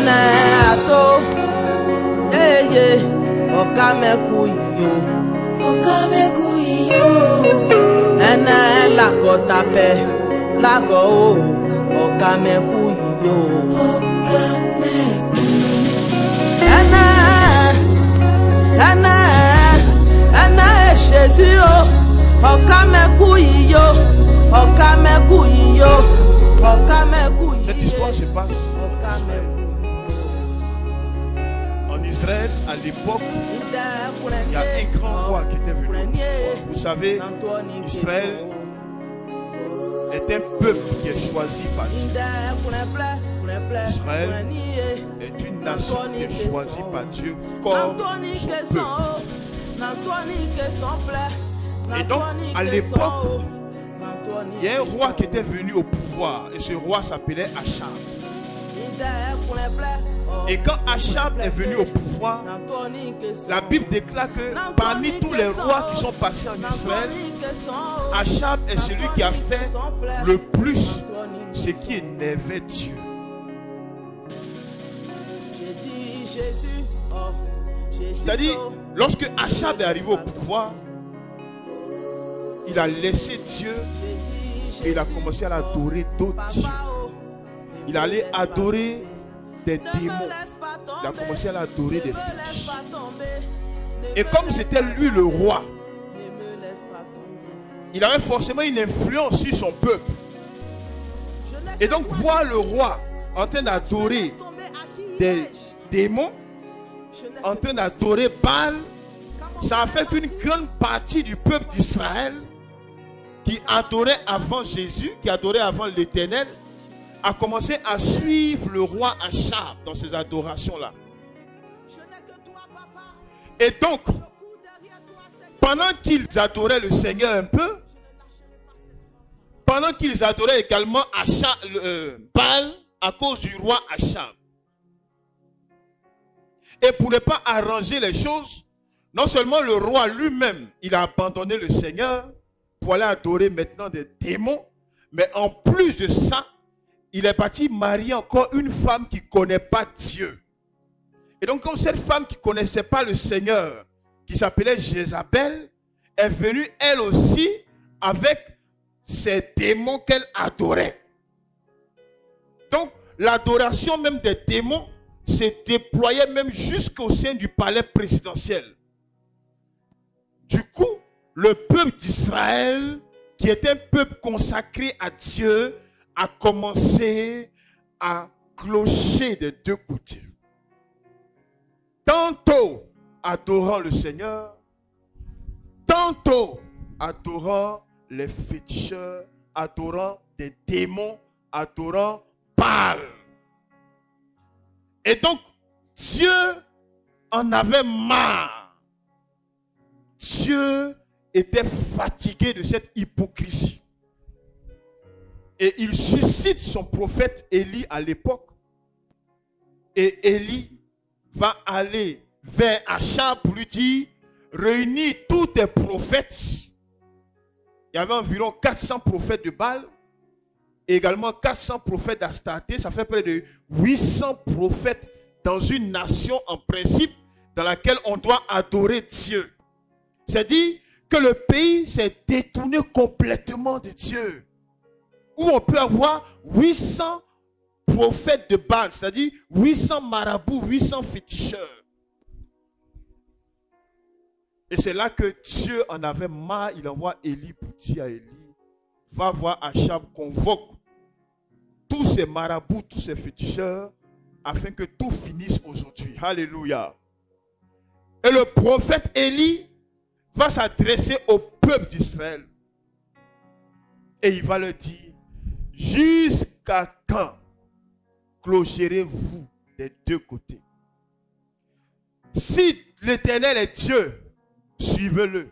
ato eye okameku iyo ene lakotape lako o okameku iyo ene Jésus o okameku iyo Cette histoire se passe en Israël à l'époque. Il y a un grand roi qui était venu. Vous savez, Israël est un peuple qui est choisi par Dieu. Israël est une nation qui est choisie par Dieu comme son peuple. Et donc, à l'époque, il y a un roi qui était venu au pouvoir. Et ce roi s'appelait Achab. Et quand Achab est venu au pouvoir, la Bible déclare que parmi tous les rois qui sont passés en Israël, Achab est celui qui a fait le plus ce qui énervait Dieu. C'est-à-dire, lorsque Achab est arrivé au pouvoir, il a laissé Dieu et il a commencé à adorer d'autres dieux. Il allait adorer des démons. Il a commencé à adorer des fétiches. Et comme c'était lui le roi, il avait forcément une influence sur son peuple. Et donc voir le roi en train d'adorer des démons, en train d'adorer Baal, ça a fait qu'une grande partie du peuple d'Israël qui adorait avant Jésus, qui adorait avant l'Éternel, a commencé à suivre le roi Achab dans ces adorations-là. Et donc, pendant qu'ils adoraient le Seigneur un peu, pendant qu'ils adoraient également Baal à cause du roi Achab. Et pour ne pas arranger les choses, non seulement le roi lui-même, il a abandonné le Seigneur pour aller adorer maintenant des démons, mais en plus de ça, il est parti marier encore une femme qui ne connaît pas Dieu. Et donc, comme cette femme qui ne connaissait pas le Seigneur, qui s'appelait Jézabel, est venue elle aussi avec ces démons qu'elle adorait. Donc, l'adoration même des démons s'est déployée même jusqu'au sein du palais présidentiel. Du coup, le peuple d'Israël, qui est un peuple consacré à Dieu, a commencé à clocher des deux côtés. Tantôt adorant le Seigneur, tantôt adorant les féticheurs, adorant des démons, adorant Baal. Et donc, Dieu en avait marre. Dieu était fatigué de cette hypocrisie. Et il suscite son prophète Élie à l'époque. Et Élie va aller vers Achab pour lui dire, réunis tous tes prophètes. Il y avait environ 400 prophètes de Baal. Et également 400 prophètes d'Astarté. Ça fait près de 800 prophètes dans une nation en principe dans laquelle on doit adorer Dieu. C'est-à-dire que le pays s'est détourné complètement de Dieu. Où on peut avoir 800 prophètes de Baal, c'est-à-dire 800 marabouts, 800 féticheurs. Et c'est là que Dieu en avait marre. Il envoie Élie pour dire à Élie, va voir Achab, convoque tous ces marabouts, tous ces féticheurs, afin que tout finisse aujourd'hui. Alléluia. Et le prophète Élie va s'adresser au peuple d'Israël. Et il va leur dire, jusqu'à quand clocherez-vous des deux côtés? Si l'Éternel est Dieu, suivez-le.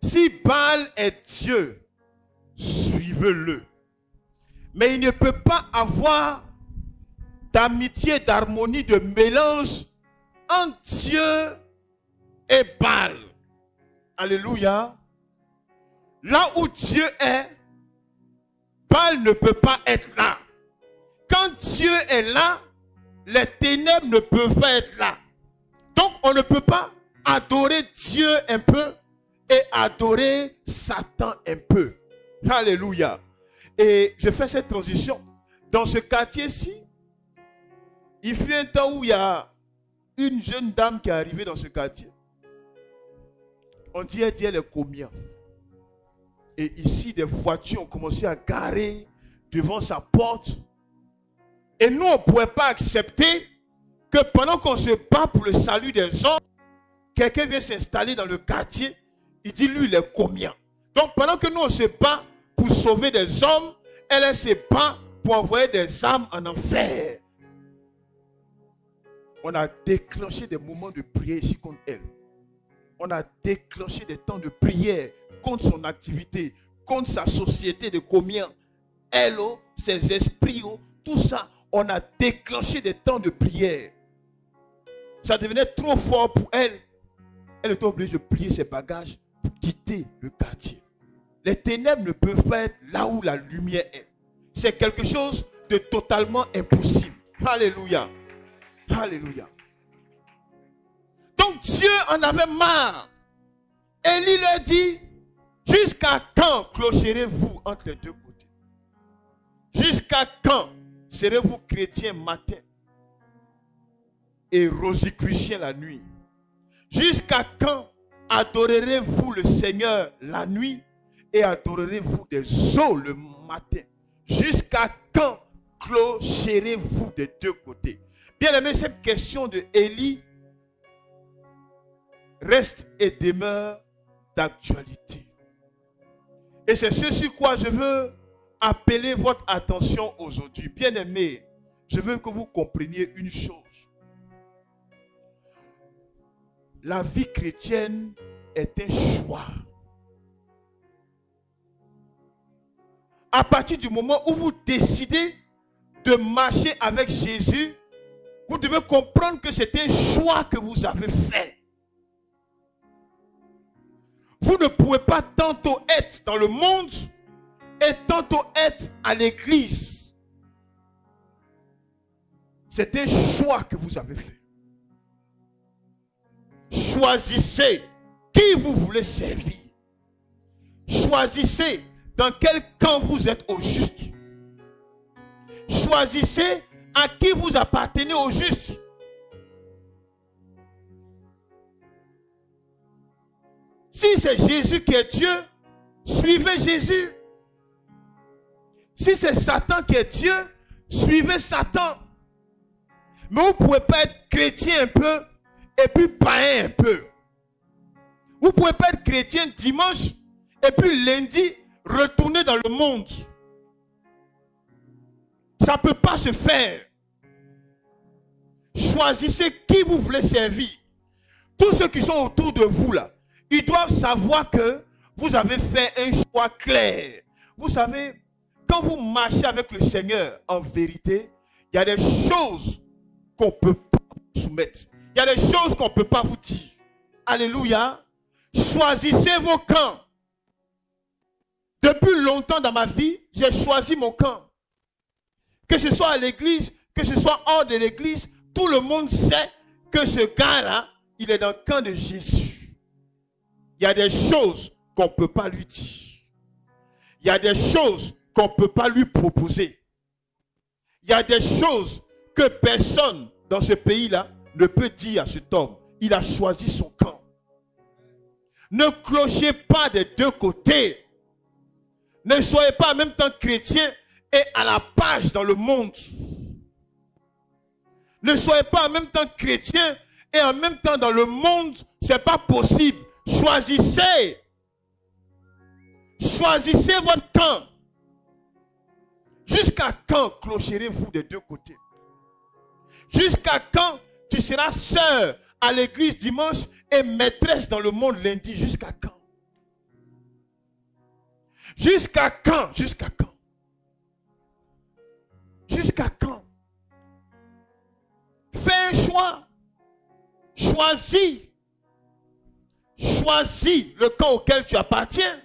Si Baal est Dieu, suivez-le. Mais il ne peut pas avoir d'amitié, d'harmonie, de mélange entre Dieu et Baal. Alléluia. Là où Dieu est, Baal ne peut pas être là. Quand Dieu est là, les ténèbres ne peuvent pas être là. Donc on ne peut pas adorer Dieu un peu et adorer Satan un peu. Alléluia. Et je fais cette transition. Dans ce quartier-ci, il fut un temps où il y a une jeune dame qui est arrivée dans ce quartier. On dit elle est combien? Et ici, des voitures ont commencé à garer devant sa porte. Et nous, on ne pouvait pas accepter que pendant qu'on se bat pour le salut des hommes, quelqu'un vient s'installer dans le quartier. Il dit, lui, il est combien? Donc, pendant que nous, on se bat pour sauver des hommes, elle se bat pour envoyer des âmes en enfer. On a déclenché des moments de prière ici contre elle. On a déclenché des temps de prière contre son activité, contre sa société de combien. Elle, ses esprits, tout ça, on a déclenché des temps de prière. Ça devenait trop fort pour elle. Elle était obligée de plier ses bagages pour quitter le quartier. Les ténèbres ne peuvent pas être là où la lumière est. C'est quelque chose de totalement impossible. Alléluia. Alléluia. Donc Dieu en avait marre. Élie leur dit, jusqu'à quand clocherez-vous entre les deux côtés? Jusqu'à quand serez-vous chrétiens matin et rosicruciens la nuit? Jusqu'à quand adorerez-vous le Seigneur la nuit et adorerez-vous des eaux le matin? Jusqu'à quand clocherez-vous des deux côtés? Bien aimé, cette question de Élie reste et demeure d'actualité. Et c'est ce sur quoi je veux appeler votre attention aujourd'hui. Bien aimé, je veux que vous compreniez une chose. La vie chrétienne est un choix. À partir du moment où vous décidez de marcher avec Jésus, vous devez comprendre que c'est un choix que vous avez fait. Vous ne pouvez pas tantôt être dans le monde et tantôt être à l'église. C'est un choix que vous avez fait. Choisissez qui vous voulez servir. Choisissez dans quel camp vous êtes au juste. Choisissez à qui vous appartenez au juste. Si c'est Jésus qui est Dieu, suivez Jésus. Si c'est Satan qui est Dieu, suivez Satan. Mais vous ne pouvez pas être chrétien un peu et puis païen un peu. Vous ne pouvez pas être chrétien dimanche et puis lundi retourner dans le monde. Ça ne peut pas se faire. Choisissez qui vous voulez servir. Tous ceux qui sont autour de vous là, ils doivent savoir que vous avez fait un choix clair. Vous savez, quand vous marchez avec le Seigneur, en vérité, il y a des choses qu'on ne peut pas vous soumettre. Il y a des choses qu'on ne peut pas vous dire. Alléluia. Choisissez vos camps. Depuis longtemps dans ma vie, j'ai choisi mon camp. Que ce soit à l'église, que ce soit hors de l'église, tout le monde sait que ce gars-là, il est dans le camp de Jésus. Il y a des choses qu'on ne peut pas lui dire. Il y a des choses qu'on ne peut pas lui proposer. Il y a des choses que personne dans ce pays-là ne peut dire à cet homme. Il a choisi son camp. Ne clochez pas des deux côtés. Ne soyez pas en même temps chrétien et à la page dans le monde. Ne soyez pas en même temps chrétien et en même temps dans le monde. Ce n'est pas possible. Choisissez. Choisissez votre camp. Jusqu'à quand clocherez-vous des deux côtés? Jusqu'à quand tu seras sœur à l'église dimanche et maîtresse dans le monde lundi? Jusqu'à quand? Jusqu'à quand? Jusqu'à quand? Jusqu'à quand? Fais un choix. Choisis. Choisis le camp auquel tu appartiens.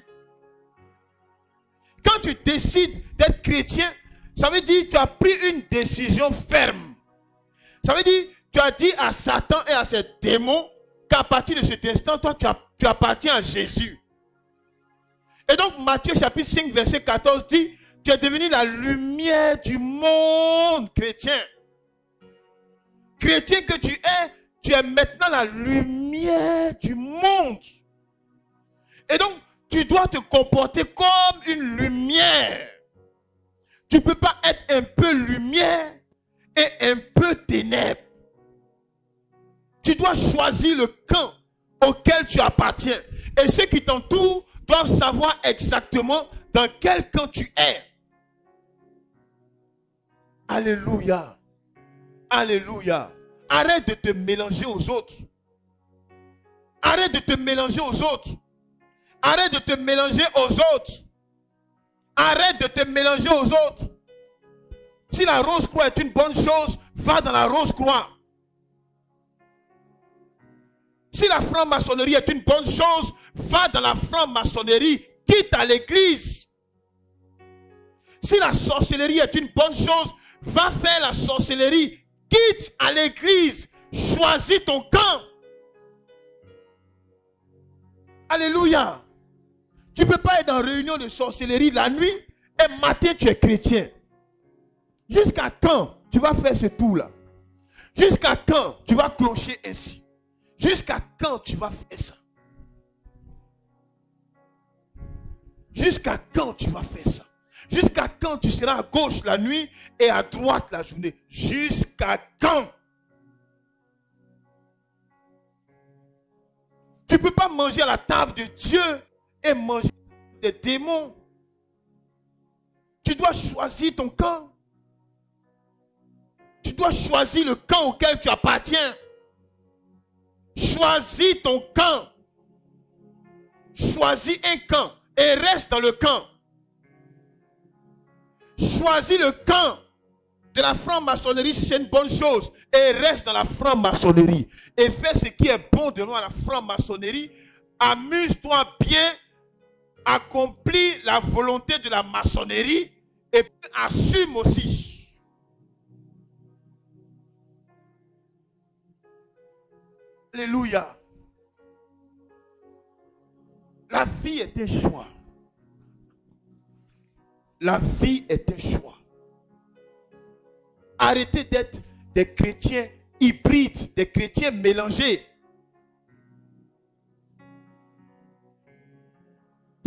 Quand tu décides d'être chrétien, ça veut dire que tu as pris une décision ferme. Ça veut dire, tu as dit à Satan et à ses démons qu'à partir de cet instant, toi, tu appartiens à Jésus. Et donc, Matthieu chapitre 5, verset 14 dit, tu es devenu la lumière du monde chrétien. Chrétien que tu es maintenant la lumière du monde. Et donc, tu dois te comporter comme une lumière. Tu ne peux pas être un peu lumière et un peu ténèbres. Tu dois choisir le camp auquel tu appartiens. Et ceux qui t'entourent doivent savoir exactement dans quel camp tu es. Alléluia. Alléluia. Arrête de te mélanger aux autres. Arrête de te mélanger aux autres. Arrête de te mélanger aux autres. Arrête de te mélanger aux autres. Si la rose-croix est une bonne chose, va dans la rose-croix. Si la franc-maçonnerie est une bonne chose, va dans la franc-maçonnerie. Quitte à l'église. Si la sorcellerie est une bonne chose, va faire la sorcellerie. Quitte à l'église. Choisis ton camp. Alléluia. Tu ne peux pas être en réunion de sorcellerie la nuit et matin tu es chrétien. Jusqu'à quand tu vas faire ce tour-là? Jusqu'à quand tu vas clocher ainsi? Jusqu'à quand tu vas faire ça? Jusqu'à quand tu vas faire ça? Jusqu'à quand tu seras à gauche la nuit et à droite la journée? Jusqu'à quand? Tu ne peux pas manger à la table de Dieu et manger des démons. Tu dois choisir ton camp. Tu dois choisir le camp auquel tu appartiens. Choisis ton camp. Choisis un camp et reste dans le camp. Choisis le camp de la franc-maçonnerie si c'est une bonne chose et reste dans la franc-maçonnerie. Et fais ce qui est bon de nous à la franc-maçonnerie. Amuse-toi bien. Accomplis la volonté de la maçonnerie et assume aussi. Alléluia. La vie est un choix. La vie est un choix. Arrêtez d'être des chrétiens hybrides, des chrétiens mélangés.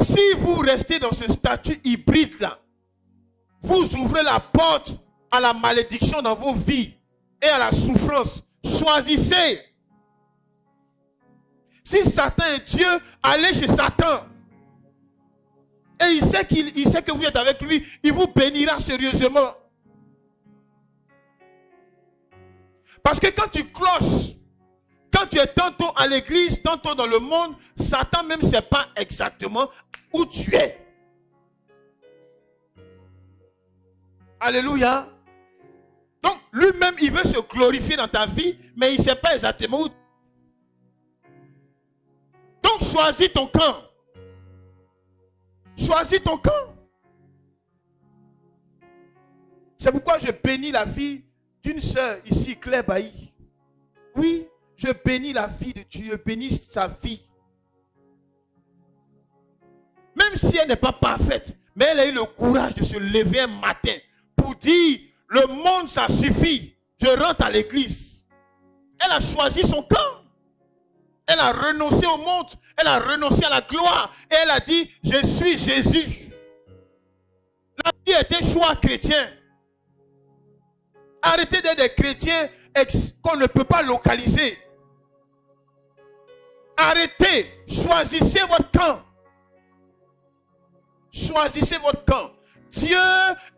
Si vous restez dans ce statut hybride-là, vous ouvrez la porte à la malédiction dans vos vies et à la souffrance. Choisissez. Si Satan est Dieu, allez chez Satan. Et il sait que vous êtes avec lui, il vous bénira sérieusement. Parce que quand tu cloches, quand tu es tantôt à l'église, tantôt dans le monde, Satan même ne sait pas exactement où tu es. Alléluia. Donc lui-même, il veut se glorifier dans ta vie, mais il ne sait pas exactement où. Donc choisis ton camp. Choisis ton camp. C'est pourquoi je bénis la vie d'une sœur ici, Claire Bailly. Oui, je bénis la vie de Dieu, je bénis sa vie. Même si elle n'est pas parfaite, mais elle a eu le courage de se lever un matin pour dire, le monde ça suffit, je rentre à l'église. Elle a choisi son camp. Elle a renoncé au monde, elle a renoncé à la gloire et elle a dit, je suis Jésus. La vie est un choix chrétien. Arrêtez d'être des chrétiens qu'on ne peut pas localiser. Arrêtez, choisissez votre camp. Choisissez votre camp. Dieu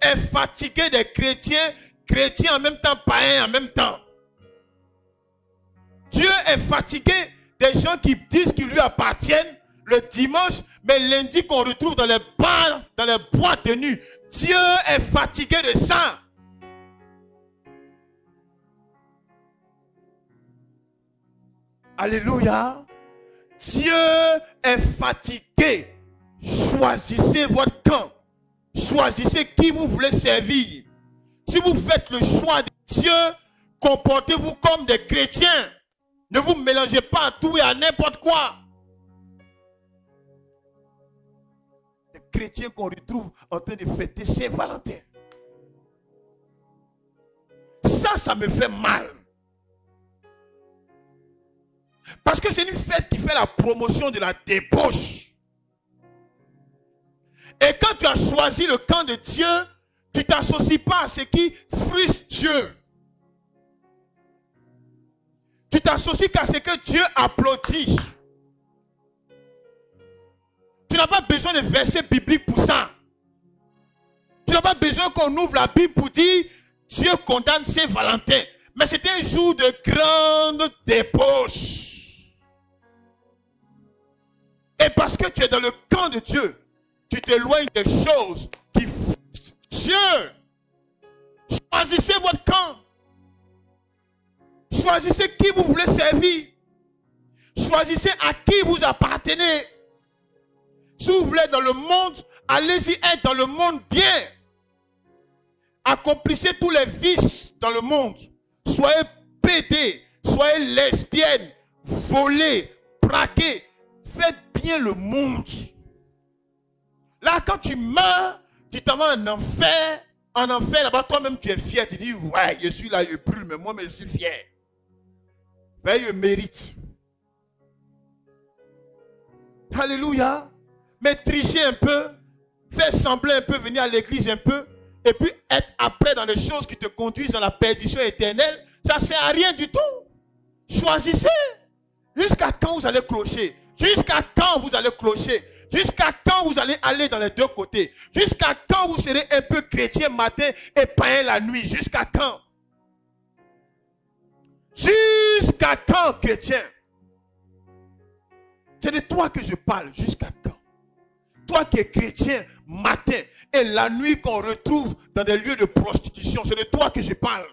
est fatigué des chrétiens, chrétiens en même temps, païens en même temps. Dieu est fatigué des gens qui disent qu'ils lui appartiennent le dimanche, mais lundi qu'on retrouve dans les bars, dans les boîtes de nuit. Dieu est fatigué de ça. Alléluia. Dieu est fatigué. Choisissez votre camp. Choisissez qui vous voulez servir. Si vous faites le choix de Dieu, Comportez-vous comme des chrétiens. Ne vous mélangez pas à tout et à n'importe quoi. Les chrétiens qu'on retrouve en train de fêter Saint-Valentin. Ça me fait mal. Parce que c'est une fête qui fait la promotion de la débauche. Et quand tu as choisi le camp de Dieu, tu ne t'associes pas à ce qui frustre Dieu. Tu t'associes qu'à ce que Dieu applaudit. Tu n'as pas besoin de versets bibliques pour ça. Tu n'as pas besoin qu'on ouvre la Bible pour dire Dieu condamne Saint-Valentin. Mais c'était un jour de grande débauche. Et parce que tu es dans le camp de Dieu, tu t'éloignes des choses qui frustrent Dieu. Choisissez votre camp. Choisissez qui vous voulez servir. Choisissez à qui vous appartenez. Si vous voulez être dans le monde, allez-y être dans le monde bien. Accomplissez tous les vices dans le monde. Soyez pédés, soyez lesbiennes, volez, braquez. Faites bien le monde. Là, quand tu meurs, tu t'en vas en enfer. En enfer, là-bas, toi-même, tu es fier. Tu dis, ouais, je suis là, je brûle, mais moi, je suis fier. Ben, je mérite. Alléluia. Mais tricher un peu, faire sembler un peu, venir à l'église un peu, et puis être après dans les choses qui te conduisent dans la perdition éternelle, ça ne sert à rien du tout. Choisissez. Jusqu'à quand vous allez clocher? Jusqu'à quand vous allez clocher? Jusqu'à quand vous allez aller dans les deux côtés? Jusqu'à quand vous serez un peu chrétien matin et païen la nuit? Jusqu'à quand? Jusqu'à quand, chrétien? C'est de toi que je parle. Jusqu'à quand? Toi qui es chrétien matin et la nuit qu'on retrouve dans des lieux de prostitution, c'est de toi que je parle.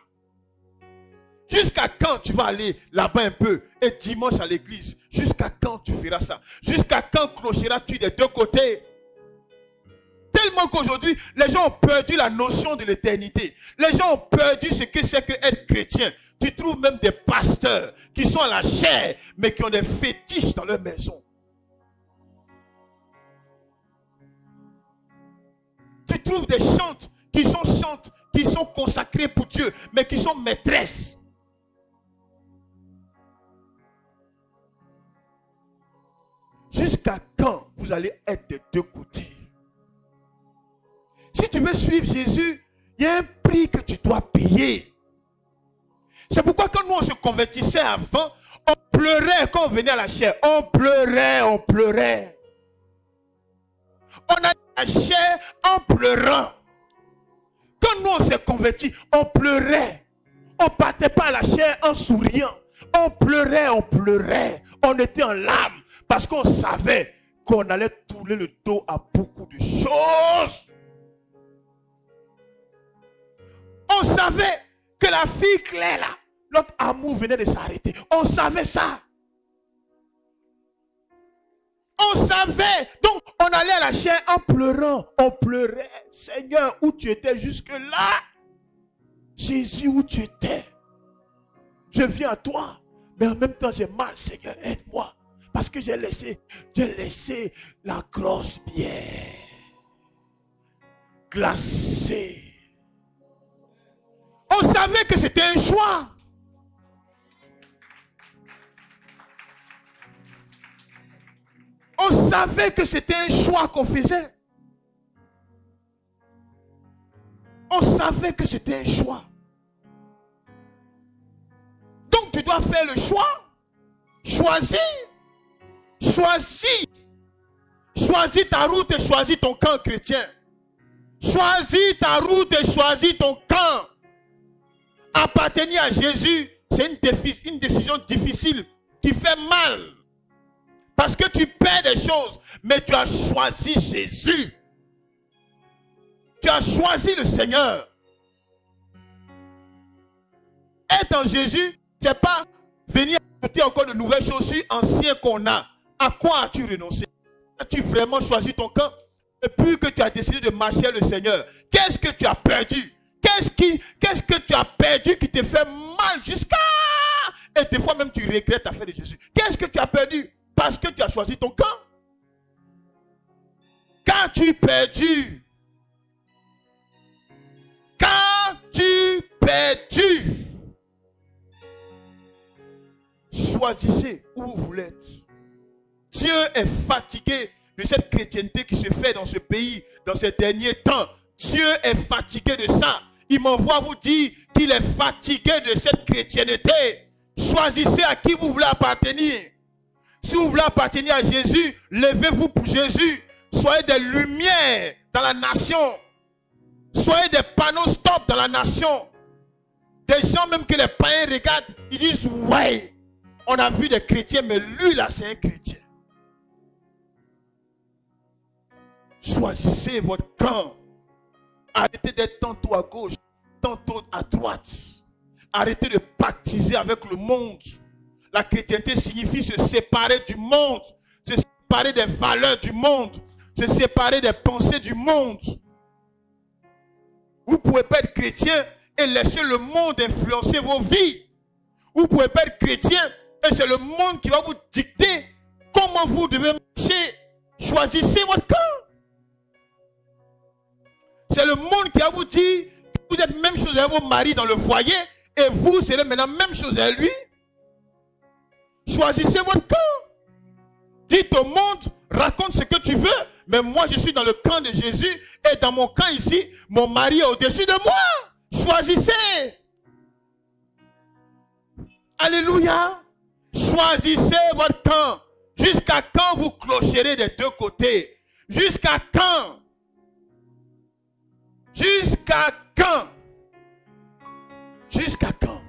Jusqu'à quand tu vas aller là-bas un peu et dimanche à l'église? Jusqu'à quand tu feras ça? Jusqu'à quand clocheras-tu des deux côtés? Tellement qu'aujourd'hui, les gens ont perdu la notion de l'éternité. Les gens ont perdu ce que c'est que être chrétien. Tu trouves même des pasteurs qui sont à la chair, mais qui ont des fétiches dans leur maison. Tu trouves des chantes qui sont consacrées pour Dieu, mais qui sont maîtresses. Jusqu'à quand vous allez être des deux côtés? Si tu veux suivre Jésus, il y a un prix que tu dois payer. C'est pourquoi quand nous on se convertissait avant, on pleurait quand on venait à la chair. On pleurait, on pleurait. On a la chair en pleurant. Quand nous on s'est convertis, on pleurait. On ne partait pas à la chair en souriant. On pleurait, on pleurait. On était en larmes. Parce qu'on savait qu'on allait tourner le dos à beaucoup de choses. On savait que la fille Claire là, notre amour venait de s'arrêter. On savait ça. On savait. Donc on allait à la chair en pleurant. On pleurait. Seigneur, où tu étais jusque-là? Jésus, où tu étais? Je viens à toi. Mais en même temps j'ai mal. Seigneur, aide-moi. Parce que j'ai laissé la grosse bière glacée. On savait que c'était un choix. On savait que c'était un choix qu'on faisait. On savait que c'était un choix. Donc tu dois faire le choix. Choisir. Choisis. Choisis ta route et choisis ton camp chrétien. Choisis ta route et choisis ton camp. Appartenir à Jésus, c'est une décision difficile qui fait mal. Parce que tu perds des choses, mais tu as choisi Jésus. Tu as choisi le Seigneur. Être en Jésus, ce n'est pas venir ajouter encore de nouvelles chaussures anciennes qu'on a. À quoi as-tu renoncé? As-tu vraiment choisi ton camp? Depuis que tu as décidé de marcher le Seigneur, qu'est-ce que tu as perdu? Qu'est-ce que tu as perdu qui te fait mal jusqu'à... Et des fois même tu regrettes l'affaire de Jésus. Qu'est-ce que tu as perdu? Parce que tu as choisi ton camp. Qu'as-tu perdu? Qu'as-tu perdu? Choisissez où vous voulez être. Dieu est fatigué de cette chrétienté qui se fait dans ce pays, dans ces derniers temps. Dieu est fatigué de ça. Il m'envoie vous dire qu'il est fatigué de cette chrétienté. Choisissez à qui vous voulez appartenir. Si vous voulez appartenir à Jésus, levez-vous pour Jésus. Soyez des lumières dans la nation. Soyez des panneaux stop dans la nation. Des gens même que les païens regardent, ils disent, ouais, on a vu des chrétiens, mais lui là c'est un chrétien. Choisissez votre camp. Arrêtez d'être tantôt à gauche, tantôt à droite. Arrêtez de pactiser avec le monde. La chrétienté signifie se séparer du monde, se séparer des valeurs du monde, se séparer des pensées du monde. Vous ne pouvez pas être chrétien et laisser le monde influencer vos vies. Vous ne pouvez pas être chrétien et c'est le monde qui va vous dicter comment vous devez marcher. Choisissez votre camp. C'est le monde qui va vous dire que vous êtes même chose avec vos maris dans le foyer et vous serez maintenant même chose avec lui. Choisissez votre camp. Dites au monde, raconte ce que tu veux, mais moi je suis dans le camp de Jésus et dans mon camp ici, mon mari est au-dessus de moi. Choisissez. Alléluia. Choisissez votre camp. Jusqu'à quand vous clocherez des deux côtés? Jusqu'à quand? Jusqu'à quand? Jusqu'à quand?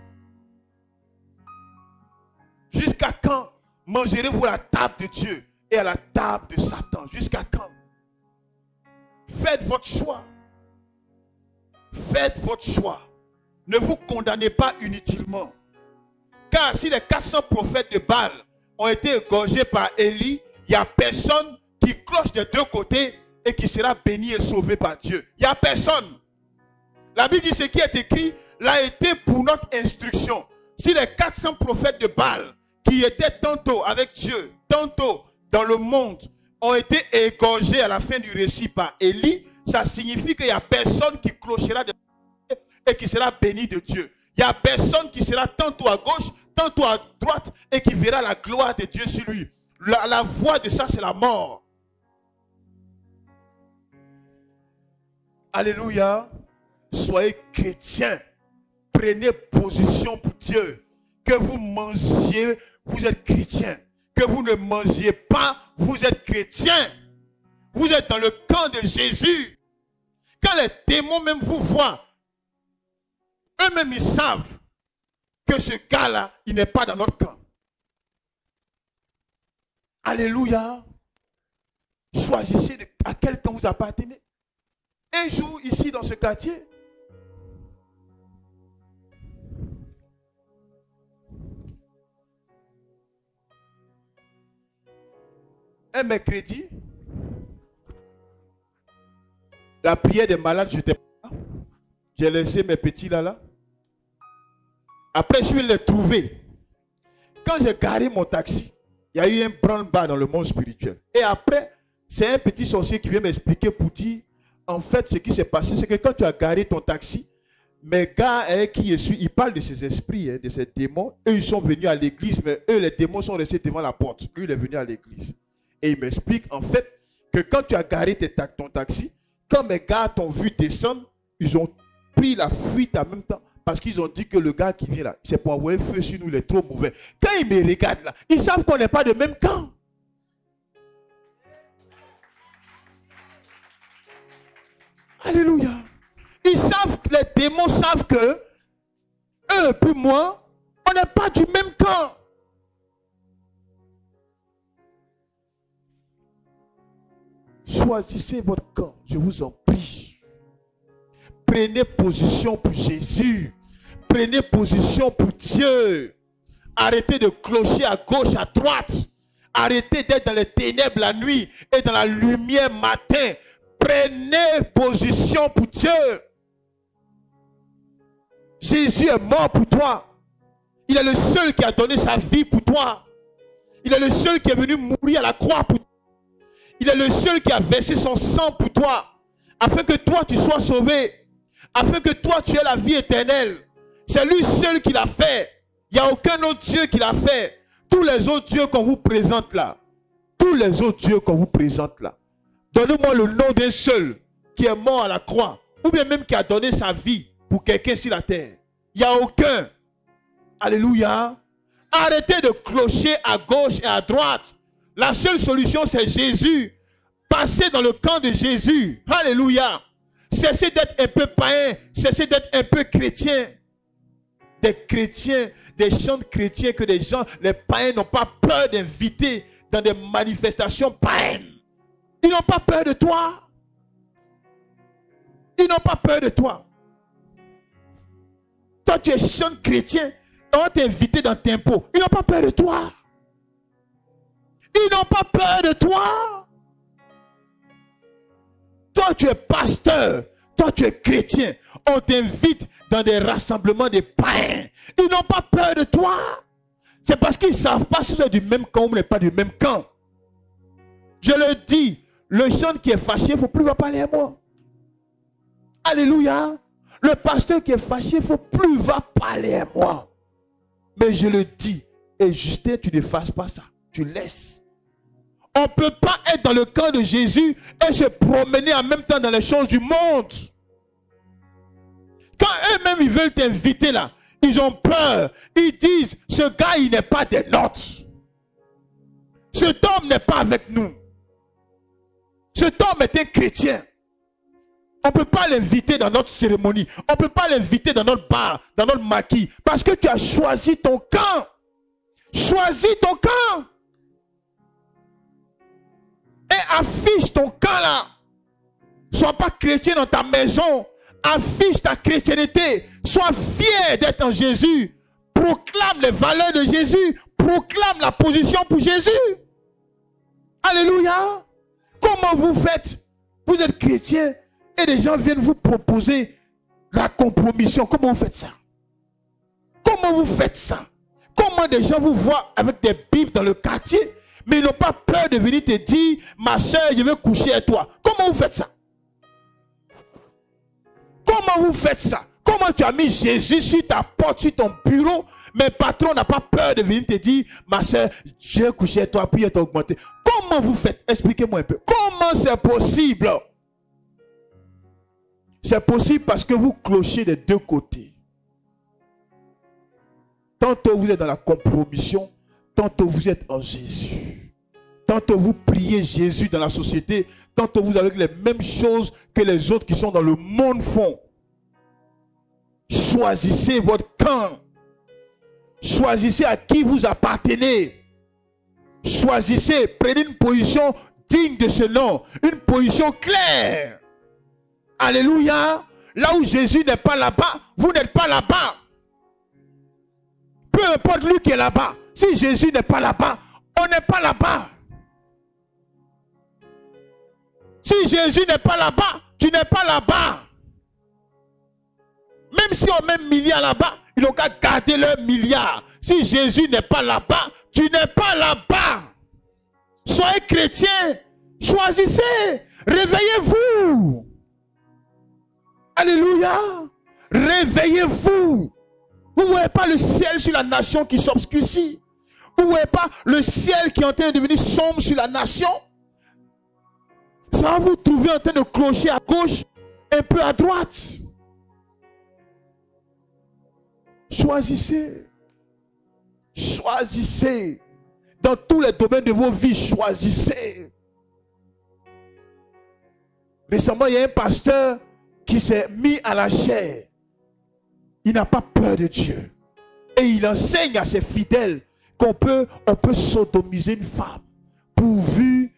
Jusqu'à quand mangerez-vous à la table de Dieu et à la table de Satan? Jusqu'à quand? Faites votre choix. Faites votre choix. Ne vous condamnez pas inutilement. Car si les 400 prophètes de Baal ont été égorgés par Élie, il n'y a personne qui cloche des deux côtés et qui sera béni et sauvé par Dieu. Il n'y a personne. La Bible dit ce qui est écrit l'a été pour notre instruction. Si les 400 prophètes de Baal qui étaient tantôt avec Dieu, tantôt dans le monde, ont été égorgés à la fin du récit par Élie, ça signifie qu'il n'y a personne qui clochera de et qui sera béni de Dieu. Il n'y a personne qui sera tantôt à gauche, tantôt à droite et qui verra la gloire de Dieu sur lui. La voie de ça, c'est la mort. Alléluia. Soyez chrétiens. Prenez position pour Dieu. Que vous mangiez, vous êtes chrétien. Que vous ne mangiez pas, vous êtes chrétien. Vous êtes dans le camp de Jésus. Quand les démons même vous voient, eux-mêmes ils savent que ce gars-là, il n'est pas dans notre camp. Alléluia. Choisissez à quel camp vous appartenez. Un jour, ici dans ce quartier, un mercredi, la prière des malades, je n'étais pas là. J'ai laissé mes petits là. Après, je vais les trouver. Quand j'ai garé mon taxi, il y a eu un branle-bas dans le monde spirituel. Et après, c'est un petit sorcier qui vient m'expliquer pour dire, en fait, ce qui s'est passé, c'est que quand tu as garé ton taxi, mes gars avec qui je suis, ils parlent de ces esprits, de ces démons. Eux, ils sont venus à l'église, mais eux, les démons sont restés devant la porte. Lui, il est venu à l'église. Et il m'explique, en fait, que quand tu as garé ton taxi, quand mes gars t'ont vu descendre, ils ont pris la fuite en même temps. Parce qu'ils ont dit que le gars qui vient là, c'est pour envoyer feu sur nous, il est trop mauvais. Quand ils me regardent là, ils savent qu'on n'est pas de même camp. Alléluia. Ils savent, les démons savent que eux puis moi, on n'est pas du même camp. Choisissez votre camp, je vous en prie. Prenez position pour Jésus. Prenez position pour Dieu. Arrêtez de clocher à gauche, à droite. Arrêtez d'être dans les ténèbres la nuit et dans la lumière matin. Prenez position pour Dieu. Jésus est mort pour toi. Il est le seul qui a donné sa vie pour toi. Il est le seul qui est venu mourir à la croix pour toi. Il est le seul qui a versé son sang pour toi, afin que toi tu sois sauvé, afin que toi tu aies la vie éternelle. C'est lui seul qui l'a fait. Il n'y a aucun autre Dieu qui l'a fait. Tous les autres dieux qu'on vous présente là, tous les autres dieux qu'on vous présente là, donnez-moi le nom d'un seul qui est mort à la croix, ou bien même qui a donné sa vie pour quelqu'un sur la terre. Il n'y a aucun. Alléluia. Arrêtez de clocher à gauche et à droite. La seule solution, c'est Jésus. Passez dans le camp de Jésus. Alléluia. Cessez d'être un peu païen. Cessez d'être un peu chrétien. Des chrétiens, des chants chrétiens que les gens, les païens n'ont pas peur d'inviter dans des manifestations païennes. Ils n'ont pas peur de toi. Ils n'ont pas peur de toi. Toi, tu es chant chrétien. On va t'inviter dans Tempo. Ils n'ont pas peur de toi. Ils n'ont pas peur de toi. Toi, tu es pasteur. Toi, tu es chrétien. On t'invite dans des rassemblements de païens. Ils n'ont pas peur de toi. C'est parce qu'ils ne savent pas si tu es du même camp ou pas du même camp. Je le dis, le jeune qui est fâché, il ne faut plus parler à moi. Alléluia. Le pasteur qui est fâché, il ne faut plus parler à moi. Mais je le dis, et Justin, tu ne fasses pas ça. Tu laisses. On ne peut pas être dans le camp de Jésus et se promener en même temps dans les choses du monde. Quand eux-mêmes ils veulent t'inviter là, ils ont peur. Ils disent, ce gars il n'est pas des nôtres. Cet homme n'est pas avec nous. Cet homme est un chrétien. On ne peut pas l'inviter dans notre cérémonie. On ne peut pas l'inviter dans notre bar, dans notre maquis. Parce que tu as choisi ton camp. Choisis ton camp. Et affiche ton camp là. Sois pas chrétien dans ta maison. Affiche ta chrétienté. Sois fier d'être en Jésus. Proclame les valeurs de Jésus. Proclame la position pour Jésus. Alléluia. Comment vous faites? Vous êtes chrétien et les gens viennent vous proposer la compromission. Comment vous faites ça? Comment vous faites ça? Comment des gens vous voient avec des bibles dans le quartier, mais ils n'ont pas peur de venir te dire, ma soeur, je vais coucher avec toi. Comment vous faites ça? Comment vous faites ça? Comment tu as mis Jésus sur ta porte, sur ton bureau, mais patron n'a pas peur de venir te dire, ma soeur, je vais coucher avec toi, puis il t'a augmenté. Comment vous faites? Expliquez-moi un peu. Comment c'est possible? C'est possible parce que vous clochez des deux côtés. Tantôt vous êtes dans la compromission, tantôt vous êtes en Jésus. Tantôt vous priez Jésus dans la société, tantôt vous avez les mêmes choses que les autres qui sont dans le monde font. Choisissez votre camp. Choisissez à qui vous appartenez. Choisissez, prenez une position digne de ce nom, une position claire. Alléluia. Là où Jésus n'est pas là-bas, vous n'êtes pas là-bas. Peu importe lui qui est là-bas. Si Jésus n'est pas là-bas, on n'est pas là-bas. Si Jésus n'est pas là-bas, tu n'es pas là-bas. Même si on met milliards là-bas, ils n'ont qu'à garder leurs milliards. Si Jésus n'est pas là-bas, tu n'es pas là-bas. Soyez chrétiens. Choisissez. Réveillez-vous. Alléluia. Réveillez-vous. Vous ne voyez pas le ciel sur la nation qui s'obscurcit? Vous ne voyez pas le ciel qui est en train de devenir sombre sur la nation? Ça va vous trouver en train de clocher à gauche, un peu à droite. Choisissez. Choisissez. Dans tous les domaines de vos vies, choisissez. Récemment, il y a un pasteur qui s'est mis à la chair. Il n'a pas peur de Dieu. Et il enseigne à ses fidèles qu'on peut sodomiser une femme. Pourvu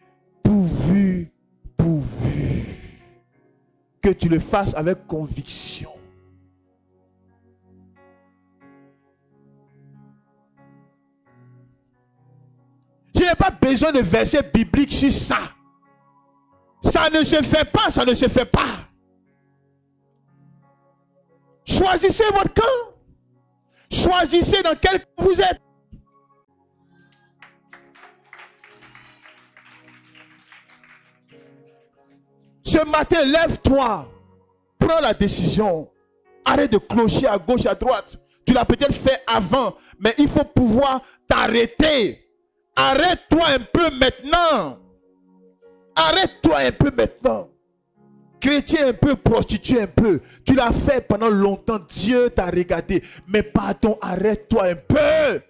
que tu le fasses avec conviction. Je n'ai pas besoin de versets bibliques sur ça. Ça ne se fait pas, ça ne se fait pas. Choisis Choisissez votre camp. Choisissez dans quel camp vous êtes. Ce matin, lève-toi. Prends la décision. Arrête de clocher à gauche, à droite. Tu l'as peut-être fait avant, mais il faut pouvoir t'arrêter. Arrête-toi un peu maintenant. Arrête-toi un peu maintenant. Chrétien un peu, prostitué un peu. Tu l'as fait pendant longtemps. Dieu t'a regardé. Mais pardon, arrête-toi un peu.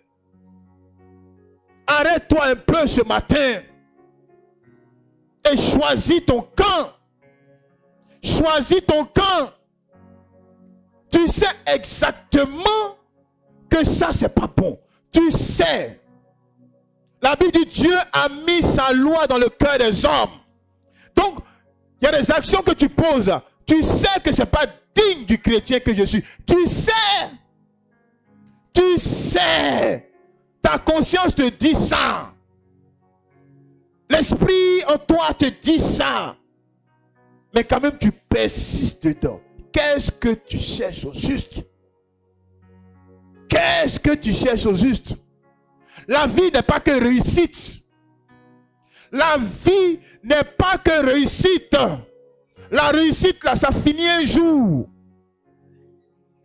Arrête-toi un peu ce matin. Et choisis ton camp. Choisis ton camp. Tu sais exactement que ça, c'est pas bon. Tu sais. La Bible dit Dieu a mis sa loi dans le cœur des hommes. Donc, il y a des actions que tu poses. Tu sais que ce n'est pas digne du chrétien que je suis. Tu sais. Tu sais. Ta conscience te dit ça. L'esprit en toi te dit ça. Mais quand même, tu persistes dedans. Qu'est-ce que tu cherches au juste? Qu'est-ce que tu cherches au juste? La vie n'est pas que réussite. La vie n'est pas que réussite. La réussite, là, ça finit un jour.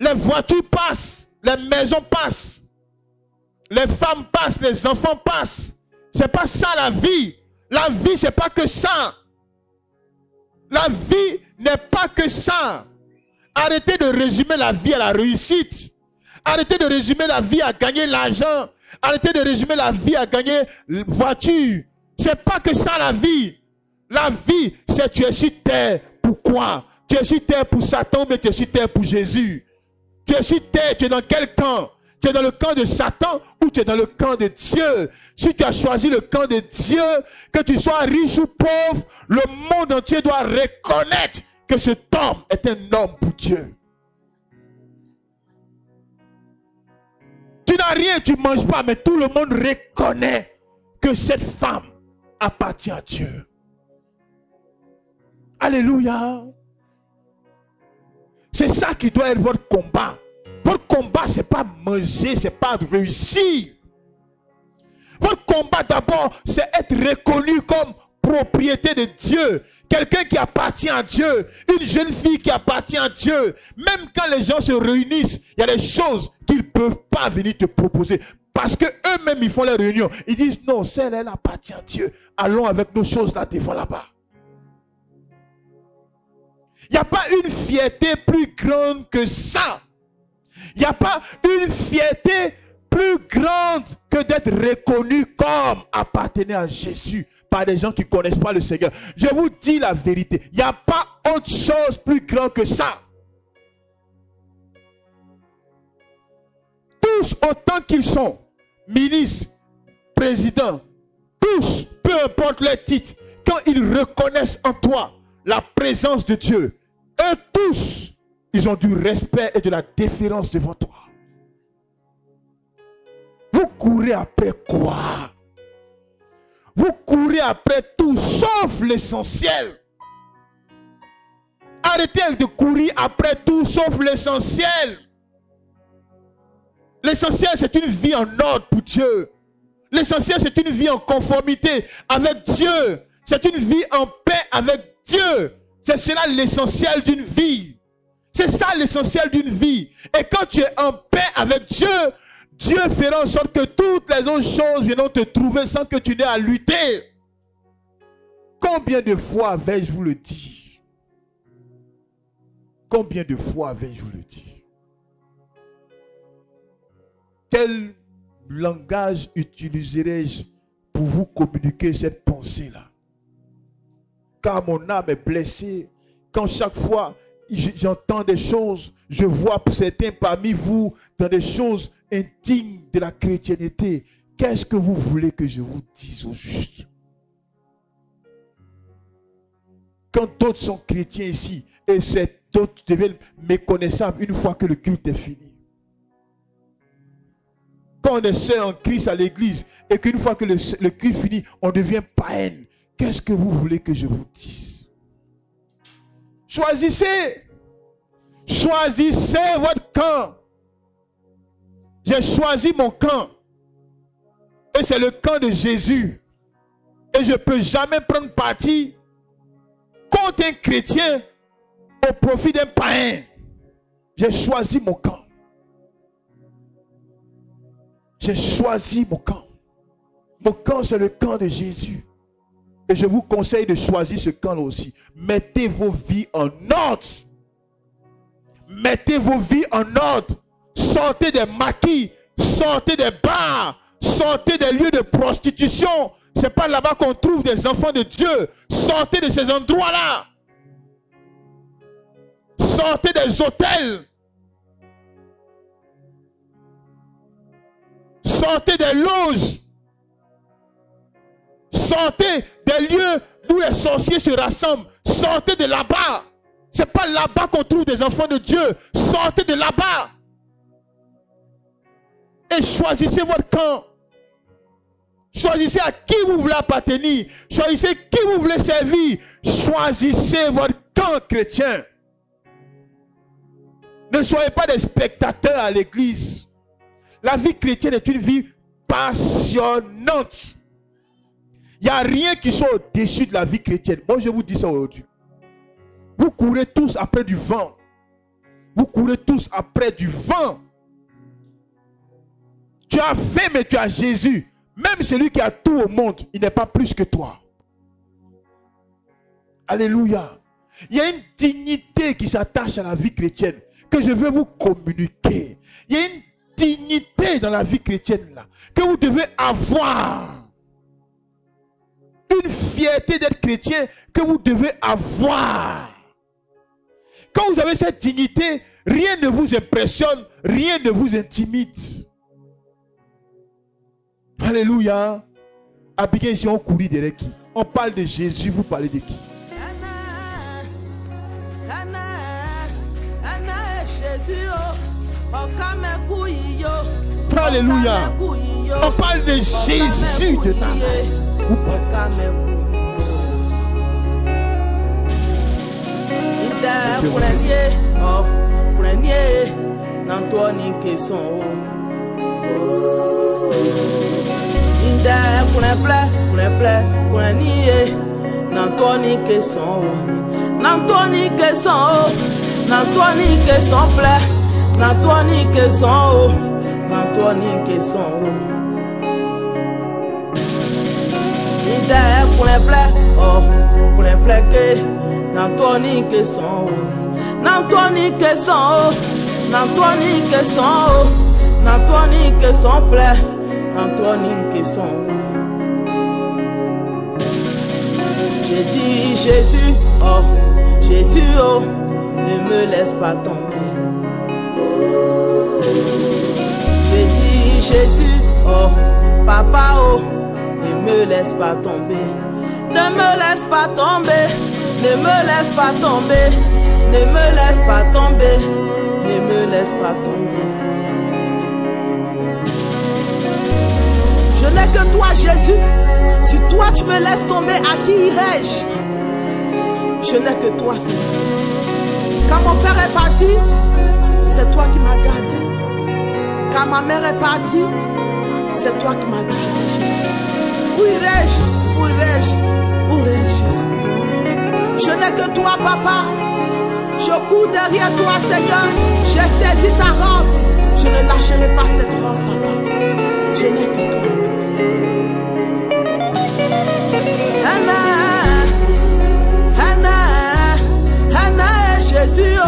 Les voitures passent. Les maisons passent. Les femmes passent. Les enfants passent. C'est pas ça la vie. La vie, c'est pas que ça. La vie n'est pas que ça. Arrêtez de résumer la vie à la réussite. Arrêtez de résumer la vie à gagner l'argent. Arrêtez de résumer la vie à gagner voiture. C'est pas que ça la vie. La vie, c'est tu es sur terre. Pourquoi? Tu es sur terre pour Satan, mais tu es sur terre pour Jésus. Tu es sur terre, tu es dans quel camp? Tu es dans le camp de Satan ou tu es dans le camp de Dieu? Si tu as choisi le camp de Dieu, que tu sois riche ou pauvre, le monde entier doit reconnaître que cet homme est un homme pour Dieu. Tu n'as rien, tu ne manges pas, mais tout le monde reconnaît que cette femme appartient à Dieu. Alléluia. C'est ça qui doit être votre combat. Votre combat, ce n'est pas manger, ce n'est pas réussir. Votre combat d'abord, c'est être reconnu comme propriété de Dieu. Quelqu'un qui appartient à Dieu. Une jeune fille qui appartient à Dieu. Même quand les gens se réunissent, il y a des choses qu'ils ne peuvent pas venir te proposer. Parce qu'eux-mêmes, ils font les réunions. Ils disent, non, celle, elle appartient à Dieu. Allons avec nos choses là devant là-bas. Il n'y a pas une fierté plus grande que ça. Il n'y a pas une fierté plus grande que d'être reconnu comme appartenant à Jésus par des gens qui ne connaissent pas le Seigneur. Je vous dis la vérité. Il n'y a pas autre chose plus grande que ça. Tous, autant qu'ils sont, ministres, présidents, tous, peu importe leur titre, quand ils reconnaissent en toi la présence de Dieu, eux tous, ils ont du respect et de la déférence devant toi. Vous courez après quoi? Vous courez après tout sauf l'essentiel. Arrêtez de courir après tout sauf l'essentiel. L'essentiel, c'est une vie en ordre pour Dieu. L'essentiel, c'est une vie en conformité avec Dieu. C'est une vie en paix avec Dieu. C'est cela l'essentiel d'une vie. C'est ça l'essentiel d'une vie. Et quand tu es en paix avec Dieu, Dieu fera en sorte que toutes les autres choses viendront te trouver sans que tu n'aies à lutter. Combien de fois vais-je vous le dire? Combien de fois vais-je vous le dire? Quel langage utiliserai-je pour vous communiquer cette pensée-là? Car mon âme est blessée. Quand chaque fois j'entends des choses, je vois certains parmi vous dans des choses indignes de la chrétienté. Qu'est-ce que vous voulez que je vous dise au juste? Quand d'autres sont chrétiens ici, et d'autres deviennent méconnaissables une fois que le culte est fini. Quand on est seul en Christ à l'église, et qu'une fois que le culte finit, on devient païen. Qu'est-ce que vous voulez que je vous dise? Choisissez. Choisissez votre camp. J'ai choisi mon camp. Et c'est le camp de Jésus. Et je ne peux jamais prendre parti contre un chrétien au profit d'un païen. J'ai choisi mon camp. J'ai choisi mon camp. Mon camp, c'est le camp de Jésus. Et je vous conseille de choisir ce camp-là aussi. Mettez vos vies en ordre. Mettez vos vies en ordre. Sortez des maquis. Sortez des bars. Sortez des lieux de prostitution. Ce n'est pas là-bas qu'on trouve des enfants de Dieu. Sortez de ces endroits-là. Sortez des hôtels. Sortez des loges. Sortez des lieux où les sorciers se rassemblent. Sortez de là-bas. Ce n'est pas là-bas qu'on trouve des enfants de Dieu. Sortez de là-bas. Et choisissez votre camp. Choisissez à qui vous voulez appartenir. Choisissez qui vous voulez servir. Choisissez votre camp chrétien. Ne soyez pas des spectateurs à l'église. La vie chrétienne est une vie passionnante. Il n'y a rien qui soit au-dessus de la vie chrétienne. Moi, je vous dis ça aujourd'hui. Vous courez tous après du vent. Vous courez tous après du vent. Tu as faim, mais tu as Jésus. Même celui qui a tout au monde, il n'est pas plus que toi. Alléluia. Il y a une dignité qui s'attache à la vie chrétienne que je veux vous communiquer. Il y a une dignité dans la vie chrétienne là que vous devez avoir. Une fierté d'être chrétien que vous devez avoir. Quand vous avez cette dignité, rien ne vous impressionne, rien ne vous intimide. Alléluia. Abigail, ici on courit derrière qui? On parle de Jésus, vous parlez de qui? Alléluia. On parle de Jésus de Nazareth. Vous parlez. J'ai dit Jésus, oh, Jésus, oh, ne me laisse pas tomber. J'ai dit Jésus, oh, papa, oh, ne me laisse pas tomber. Ne me laisse pas tomber, ne me laisse pas tomber, ne me laisse pas tomber, ne me laisse pas tomber. Je n'ai que toi, Jésus. Si toi tu me laisses tomber, à qui irai-je? Je n'ai que toi, Seigneur. Quand mon père est parti, c'est toi qui m'as gardé. Quand ma mère est partie, c'est toi qui m'as gardé, Jésus. Où irai-je? Où irai-je? Où irai-je, Jésus? Je n'ai que toi, papa. Je cours derrière toi, Seigneur. J'ai saisi ta robe. Je ne lâcherai pas cette robe, papa. Je n'ai que toi. Jésus,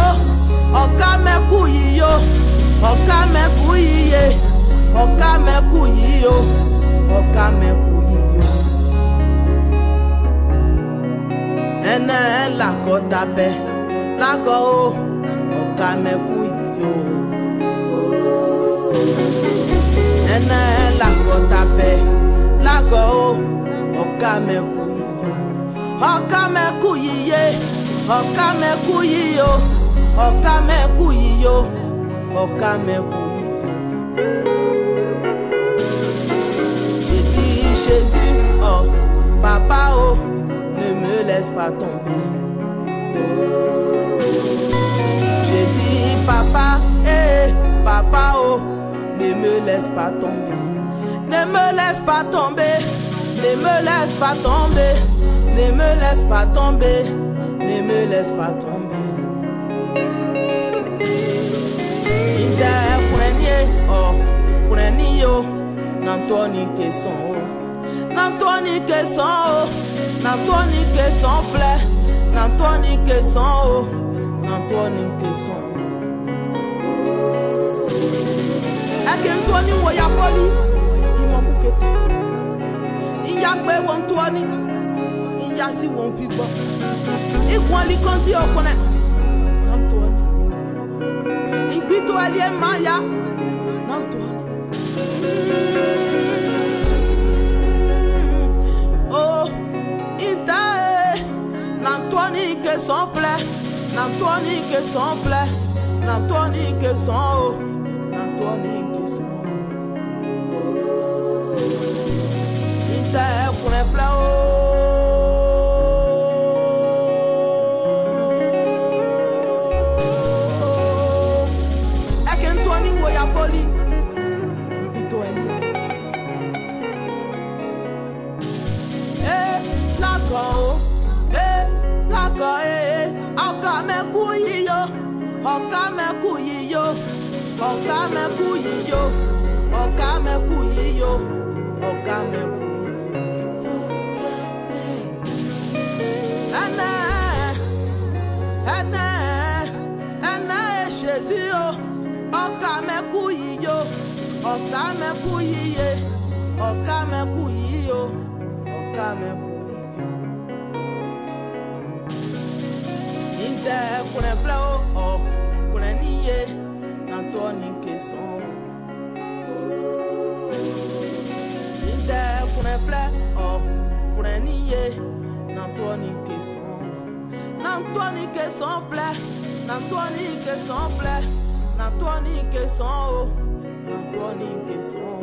okame kuyi, okame kuyi, okame kuyi, okame kuyi. Ene la kota pe, la go, okame kuyi. Ene la kota pe, la go, okame kuyi. Okame kuyi, okame kuyi yo, okame kuyi yo, okame kuyi. J'ai dit Jésus, oh, papa, oh, ne me laisse pas tomber. J'ai dit Papa, papa, oh, ne me laisse pas tomber. Ne me laisse pas tomber. Ne me laisse pas tomber. Ne me laisse pas tomber. Ne me laisse pas tomber. Inde prenez, oh, prenez, oh, n'antoni que son, oh, n'antoni que son, oh, n'antoni que son plaît, n'antoni que son, oh, n'antoni que son. Akentoni wo ya poli, imamukete. Iyagbe won tuani, iyasi won pibo. Ikwali konti okone, n'antoni. Igbito alie maya, n'antoni. Oh, ita, n'antoni que son plaît, n'antoni que son plaît, n'antoni que son, oh, n'antoni que son. Ita pour un plat, oh, Akentoni woya poli, bito elia. Lako, oka me kuyiyo, oka me kuyiyo, oka me kuyiyo, oka me kuyiyo, oka me kuyiyo. Ane, Jésus, oka me kuyiyo, oka me kuyiye, oka me kuyiyo, oka me kuyiyo. Pour un plat, oh, pour un nier, n'antoni que son. Pour un plat, oh, pour un nier, n'antoni que son. N'antoni que son plat, n'antoni que son plat, n'antoni que son, oh, n'antoni que son.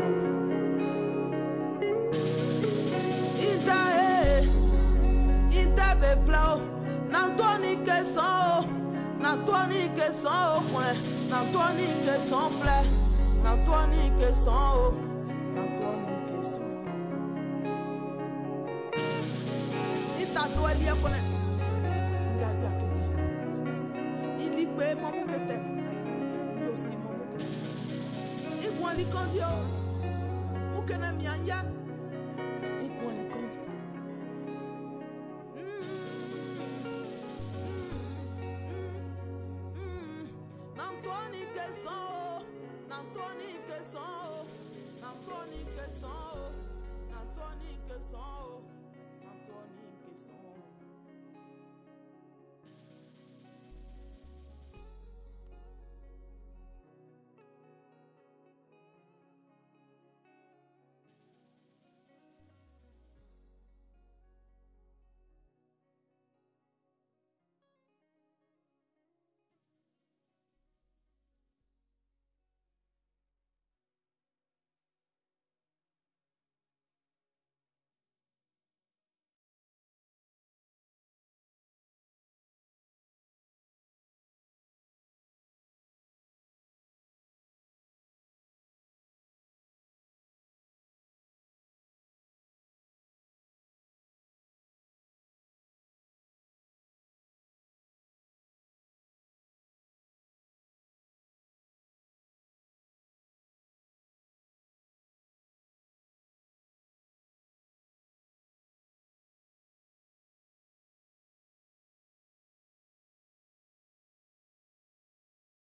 Ida be plat, n'antoni que son. N'antoni que son, n'antoni que son plaît, n'antoni que son, n'antoni que son. Il t'a doit lier pour il a dit à quelqu'un. Il dit que mon mouquette, il aussi mon mouquette. Il voit les conditions, ou que n'a mis en yann, il voit les conditions. N'antoni que son, n'antoni que son, n'antoni que son, n'antoni que son, n'antoni.